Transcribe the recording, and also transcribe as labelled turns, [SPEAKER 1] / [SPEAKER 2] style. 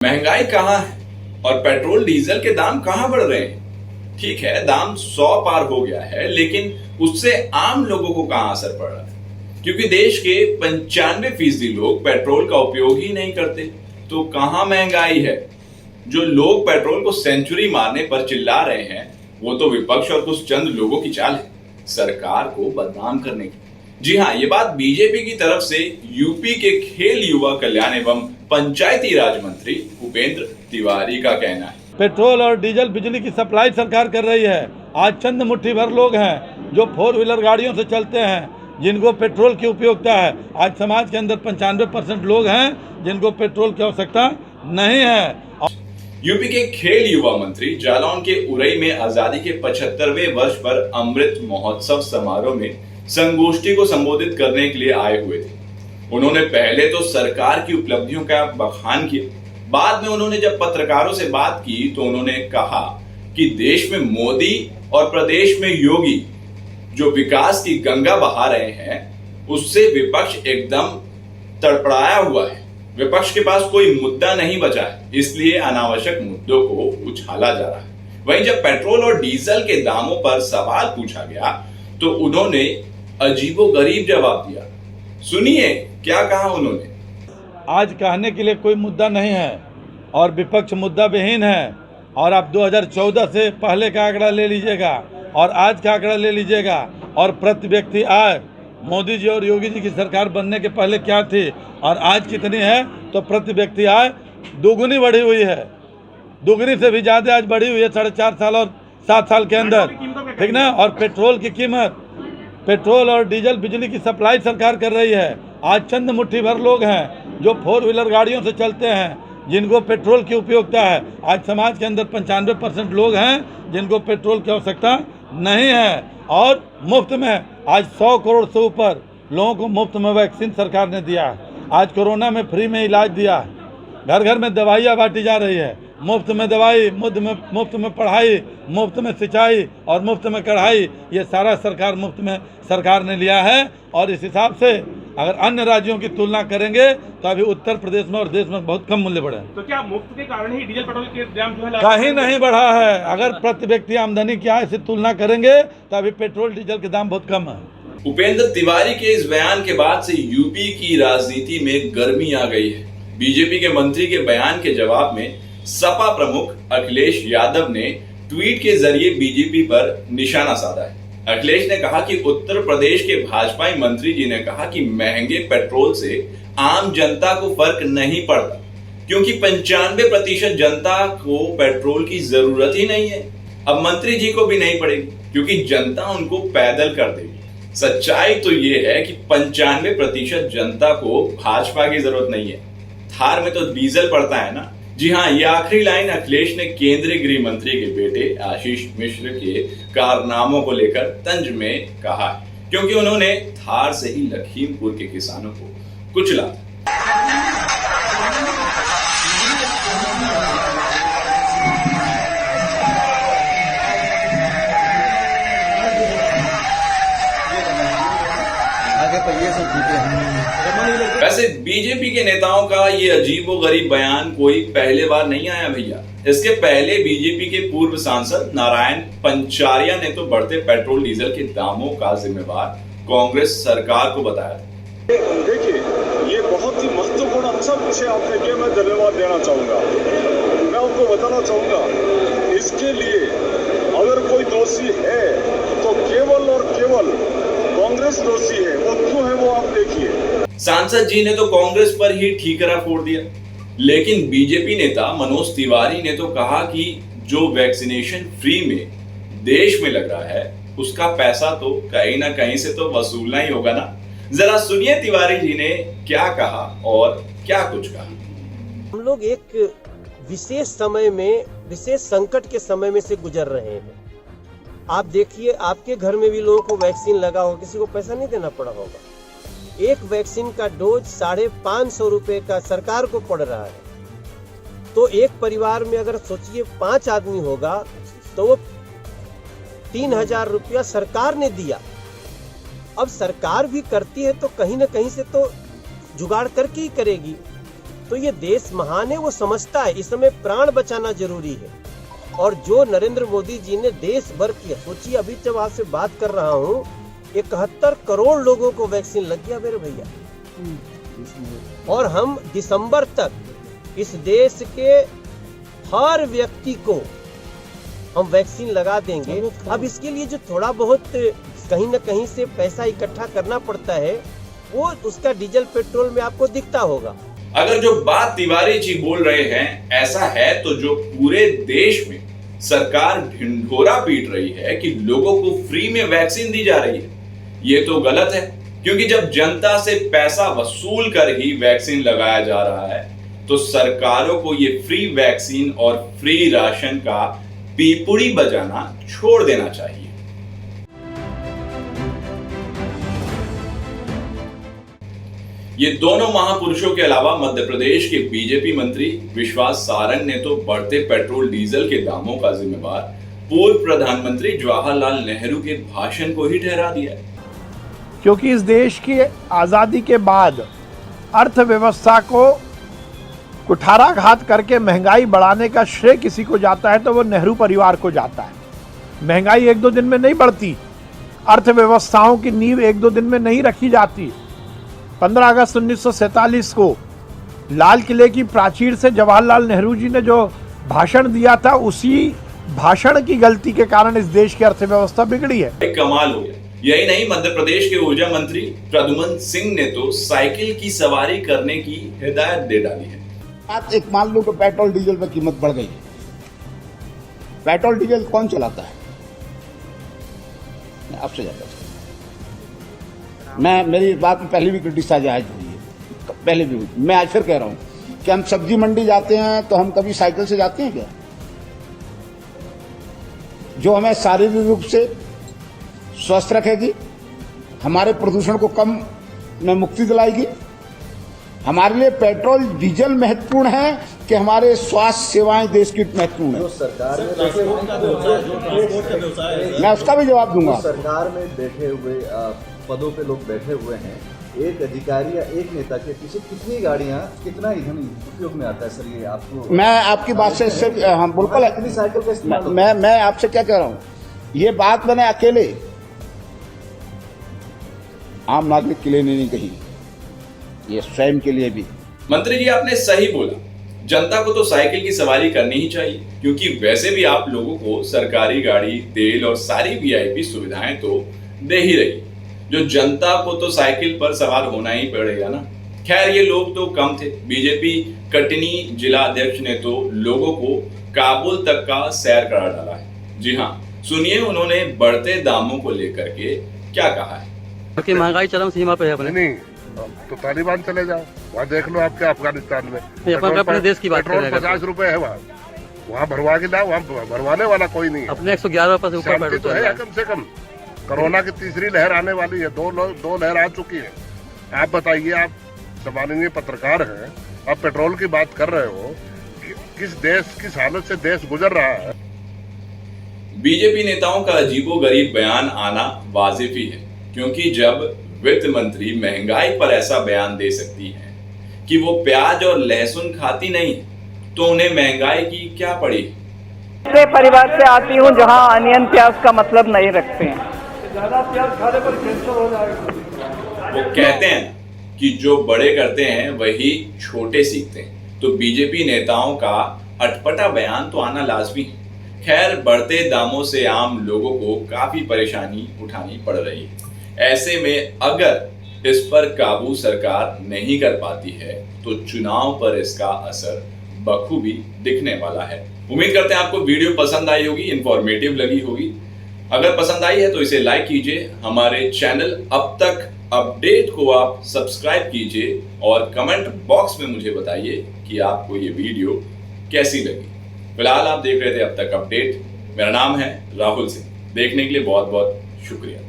[SPEAKER 1] महंगाई कहाँ है और पेट्रोल डीजल के दाम कहाँ बढ़ रहे हैं। ठीक है, दाम 100 पार हो गया है, लेकिन उससे आम लोगों को कहाँ असर पड़ रहा है, क्योंकि देश के 95% लोग पेट्रोल का उपयोग ही नहीं करते। तो कहाँ महंगाई है। जो लोग पेट्रोल को सेंचुरी मारने पर चिल्ला रहे हैं, वो तो विपक्ष और कुछ चंद लोगों की चाल है सरकार को बदनाम करने की। जी हाँ, ये बात बीजेपी की तरफ से यूपी के खेल, युवा कल्याण एवं पंचायती राज मंत्री उपेंद्र तिवारी का कहना है।
[SPEAKER 2] पेट्रोल और डीजल बिजली की सप्लाई सरकार कर रही है। आज चंद मुट्ठी भर लोग हैं जो 4 व्हीलर गाड़ियों से चलते हैं, जिनको पेट्रोल की उपयोगिता है। आज समाज के अंदर 95% लोग हैं जिनको पेट्रोल की आवश्यकता नहीं है।
[SPEAKER 1] यूपी के खेल युवा मंत्री जालौन के उरई में आजादी के 75वें वर्ष पर अमृत महोत्सव समारोह में संगोष्ठी को संबोधित करने के लिए आए हुए थे। उन्होंने पहले तो सरकार की उपलब्धियों का बखान किया। बाद में उन्होंने जब पत्रकारों से बात की तो उन्होंने कहा कि देश में मोदी और प्रदेश में योगी जो विकास की गंगा बहा रहे हैं, उससे विपक्ष एकदम तड़पड़ाया हुआ है। विपक्ष के पास कोई मुद्दा नहीं बचा है, इसलिए अनावश्यक मुद्दों को उछाला जा रहा है। वहीं जब पेट्रोल और डीजल के दामों पर सवाल पूछा गया तो उन्होंने अजीबोगरीब जवाब दिया। सुनिए क्या कहा उन्होंने।
[SPEAKER 2] आज कहने के लिए कोई मुद्दा नहीं है और विपक्ष मुद्दा विहीन है। और आप 2014 से पहले का आंकड़ा ले लीजिएगा और आज का आंकड़ा ले लीजिएगा, और प्रति व्यक्ति आय मोदी जी और योगी जी की सरकार बनने के पहले क्या थी और आज कितनी है, तो प्रति व्यक्ति आय दोगुनी बढ़ी हुई है। दोगुनी से भी ज़्यादा आज बढ़ी हुई है 4.5 साल और 7 साल के अंदर, ठीक ना। और पेट्रोल की कीमत, पेट्रोल और डीजल बिजली की सप्लाई सरकार कर रही है। आज चंद मुट्ठी भर लोग हैं जो 4 व्हीलर गाड़ियों से चलते हैं, जिनको पेट्रोल की उपयोगिता है। आज समाज के अंदर 95% लोग हैं जिनको पेट्रोल की आवश्यकता नहीं है। और मुफ्त में आज 100 करोड़ से ऊपर लोगों को मुफ्त में वैक्सीन सरकार ने दिया है। आज कोरोना में फ्री में इलाज दिया है। घर घर में दवाइयाँ बांटी जा रही है। मुफ्त में दवाई, मुफ्त में पढ़ाई, मुफ्त में सिंचाई और मुफ्त में कढ़ाई, ये सारा सरकार मुफ्त में सरकार ने लिया है। और इस हिसाब से अगर अन्य राज्यों की तुलना करेंगे तो अभी उत्तर प्रदेश में और देश में बहुत कम मूल्य बढ़े।
[SPEAKER 3] तो क्या मुफ्त के कारण ही डीजल पेट्रोल के दाम जो है
[SPEAKER 2] कहीं नहीं बढ़ा है। अगर प्रति व्यक्ति आमदनी की आय से तुलना करेंगे तो अभी पेट्रोल डीजल के दाम बहुत कम है।
[SPEAKER 1] उपेंद्र तिवारी के इस बयान के बाद से यूपी की राजनीति में गर्मी आ गई है। बीजेपी के मंत्री के बयान के जवाब में सपा प्रमुख अखिलेश यादव ने ट्वीट के जरिए बीजेपी पर निशाना साधा है। अखिलेश ने कहा कि उत्तर प्रदेश के भाजपा मंत्री जी ने कहा कि महंगे पेट्रोल से आम जनता को फर्क नहीं पड़ता, क्योंकि 95% जनता को पेट्रोल की जरूरत ही नहीं है। अब मंत्री जी को भी नहीं पड़ेगी, क्योंकि जनता उनको पैदल कर देगी। सच्चाई तो ये है कि 95% जनता को भाजपा की जरूरत नहीं है। थार में तो डीजल पड़ता है ना। जी हाँ, ये आखिरी लाइन अखिलेश ने केंद्रीय गृह मंत्री के बेटे आशीष मिश्र के कारनामों को लेकर तंज में कहा, क्योंकि उन्होंने थार से ही लखीमपुर के किसानों को कुचला। वैसे बीजेपी के नेताओं का ये अजीबोगरीब बयान कोई पहले बार नहीं आया भैया। इसके पहले बीजेपी के पूर्व सांसद नारायण पंचारिया ने तो बढ़ते पेट्रोल डीजल के दामों का जिम्मेवार कांग्रेस सरकार को बताया।
[SPEAKER 4] देखिए, ये बहुत ही महत्वपूर्ण अच्छा विषय आपने किया। मैं धन्यवाद देना चाहूंगा। मैं आपको बताना चाहूंगा, इसके लिए अगर कोई दोषी है तो केवल और केवल कांग्रेस दोषी है। वो क्यों है वो आप देखिए।
[SPEAKER 1] सांसद जी ने तो कांग्रेस पर ही ठीकरा फोड़ दिया, लेकिन बीजेपी नेता मनोज तिवारी ने तो कहा कि जो वैक्सीनेशन फ्री में देश में लग रहा है, उसका पैसा तो कहीं ना कहीं से तो वसूलना ही होगा ना। जरा सुनिए तिवारी जी ने क्या कहा और क्या कुछ कहा।
[SPEAKER 5] हम लोग एक विशेष समय में, विशेष संकट के समय में से गुजर रहे हैं। आप देखिए, आपके घर में भी लोगों को वैक्सीन लगा हो, किसी को पैसा नहीं देना पड़ा होगा। एक वैक्सीन का डोज 550 रुपए का सरकार को पड़ रहा है। तो एक परिवार में अगर सोचिए 5 आदमी होगा तो वो 3000 रुपया सरकार ने दिया। अब सरकार भी करती है तो कहीं ना कहीं से तो जुगाड़ करके ही करेगी। तो ये देश महान है, वो समझता है इस समय प्राण बचाना जरूरी है। और जो नरेंद्र मोदी जी ने देश भर किया, सोचिए अभी जब आपसे बात कर रहा हूँ 71 करोड़ लोगों को वैक्सीन लग गया मेरे भैया। और हम दिसंबर तक इस देश के हर व्यक्ति को हम वैक्सीन लगा देंगे। अब इसके लिए जो थोड़ा बहुत कहीं न कहीं से पैसा इकट्ठा करना पड़ता है, वो उसका डीजल पेट्रोल में आपको दिखता होगा।
[SPEAKER 1] अगर जो बात तिवारी जी बोल रहे हैं ऐसा है, तो जो पूरे देश में सरकार ढिंढोरा पीट रही है कि लोगों को फ्री में वैक्सीन दी जा रही है, ये तो गलत है। क्योंकि जब जनता से पैसा वसूल कर ही वैक्सीन लगाया जा रहा है, तो सरकारों को ये फ्री वैक्सीन और फ्री राशन का पीपुड़ी बजाना छोड़ देना चाहिए। ये दोनों महापुरुषों के अलावा मध्य प्रदेश के बीजेपी मंत्री विश्वास सारंग ने तो बढ़ते पेट्रोल डीजल के दामों का जिम्मेवार पूर्व प्रधानमंत्री जवाहरलाल नेहरू के भाषण को ही ठहरा दिया है।
[SPEAKER 6] क्योंकि इस देश की आज़ादी के बाद अर्थव्यवस्था को कुठाराघात करके महंगाई बढ़ाने का श्रेय किसी को जाता है तो वो नेहरू परिवार को जाता है। महंगाई एक दो दिन में नहीं बढ़ती, अर्थव्यवस्थाओं की नींव एक दो दिन में नहीं रखी जाती। 15 अगस्त 1947 को लाल किले की प्राचीर से जवाहरलाल नेहरू जी ने जो भाषण दिया था, उसी भाषण की गलती के कारण इस देश की अर्थव्यवस्था बिगड़ी है।
[SPEAKER 1] कमाल हो गया। यही नहीं, मध्य प्रदेश के ऊर्जा मंत्री प्रद्युमन सिंह ने तो साइकिल की सवारी करने की हिदायत दे डाली है।
[SPEAKER 7] आज एक मान लो कि पेट्रोल डीजल पर कीमत बढ़ गई, पेट्रोल डीजल कौन चलाता है? आपसे ज्यादा मैं, मेरी बात में पहले भी क्रिटिसाइज हुई है, पहले भी हुई। मैं आज फिर कह रहा हूं कि हम सब्जी मंडी जाते हैं तो हम कभी साइकिल से जाते हैं क्या? जो हमें शारीरिक रूप से स्वस्थ रखेगी, हमारे प्रदूषण को कम में मुक्ति दिलाएगी। हमारे लिए पेट्रोल डीजल महत्वपूर्ण है कि हमारे स्वास्थ्य सेवाएं देश की महत्वपूर्ण है?
[SPEAKER 8] सरकार में
[SPEAKER 7] मैं उसका भी जवाब दूंगा।
[SPEAKER 8] सरकार में बैठे हुए पदों पे लोग बैठे हुए हैं, एक अधिकारी या एक नेता के पीछे कितनी गाड़ियां, कितना ईंधन उपयोग में आता है सर? ये आपको,
[SPEAKER 7] मैं आपकी बात से सिर्फ हम बिल्कुल
[SPEAKER 8] कितनी साइकिल का इस्तेमाल?
[SPEAKER 7] मैं आपसे क्या कह रहा हूं, ये बात मैंने अकेले आम नागरिक के लिए नहीं कही, ये स्वयं के लिए भी।
[SPEAKER 1] मंत्री जी, आपने सही बोला, जनता को तो साइकिल की सवारी करनी ही चाहिए, क्योंकि वैसे भी आप लोगों को सरकारी गाड़ी, तेल और सारी वीआईपी सुविधाएं तो दे ही रही। जो जनता को तो साइकिल पर सवार होना ही पड़ेगा ना। खैर, ये लोग तो कम थे। बीजेपी कटनी जिला अध्यक्ष ने तो लोगों को काबुल तक का सैर करा डाला है। जी हाँ, सुनिए उन्होंने बढ़ते दामों को लेकर के क्या कहा है।
[SPEAKER 9] क्योंकि महंगाई चरम सीमा पे है अपने।
[SPEAKER 10] नहीं तो तालिबान चले जाओ, वहाँ देख लो आपके अफगानिस्तान में
[SPEAKER 9] अपने देश की बात
[SPEAKER 10] पेट्रोल 50 रुपए है, वहाँ भरवा के लाओ, वहाँ भरवाने वाला कोई नहीं है।
[SPEAKER 9] अपने 111 रुपए से ऊपर
[SPEAKER 10] शांति तो है कम से कम। कोरोना की तीसरी लहर आने वाली है, दो लहर आ चुकी है। आप बताइए, आप सम्माननीय पत्रकार हैं, आप पेट्रोल की बात कर रहे हो, किस देश, किस हालत से देश गुजर रहा है।
[SPEAKER 1] बीजेपी नेताओं का अजीबोगरीब बयान आना वाजिब ही है, क्योंकि जब वित्त मंत्री महंगाई पर ऐसा बयान दे सकती है कि वो प्याज और लहसुन खाती नहीं, तो उन्हें महंगाई की क्या पड़ी।
[SPEAKER 11] ऐसे परिवार से आती हूँ जहाँ अनियन प्याज का मतलब नहीं रखते हैं।
[SPEAKER 2] ज्यादा प्याज खाने पर कैंसर हो जाएगा।
[SPEAKER 1] वो कहते हैं कि जो बड़े करते हैं वही छोटे सीखते हैं, तो बीजेपी नेताओं का अटपटा बयान तो आना लाजमी है। खैर, बढ़ते दामों से आम लोगों को काफी परेशानी उठानी पड़ रही है। ऐसे में अगर इस पर काबू सरकार नहीं कर पाती है, तो चुनाव पर इसका असर बखूबी दिखने वाला है। उम्मीद करते हैं आपको वीडियो पसंद आई होगी, इंफॉर्मेटिव लगी होगी। अगर पसंद आई है तो इसे लाइक कीजिए, हमारे चैनल अब तक अपडेट को आप सब्सक्राइब कीजिए और कमेंट बॉक्स में मुझे बताइए कि आपको ये वीडियो कैसी लगी। फिलहाल आप देख रहे थे अब तक अपडेट। मेरा नाम है राहुल सिंह। देखने के लिए बहुत बहुत शुक्रिया।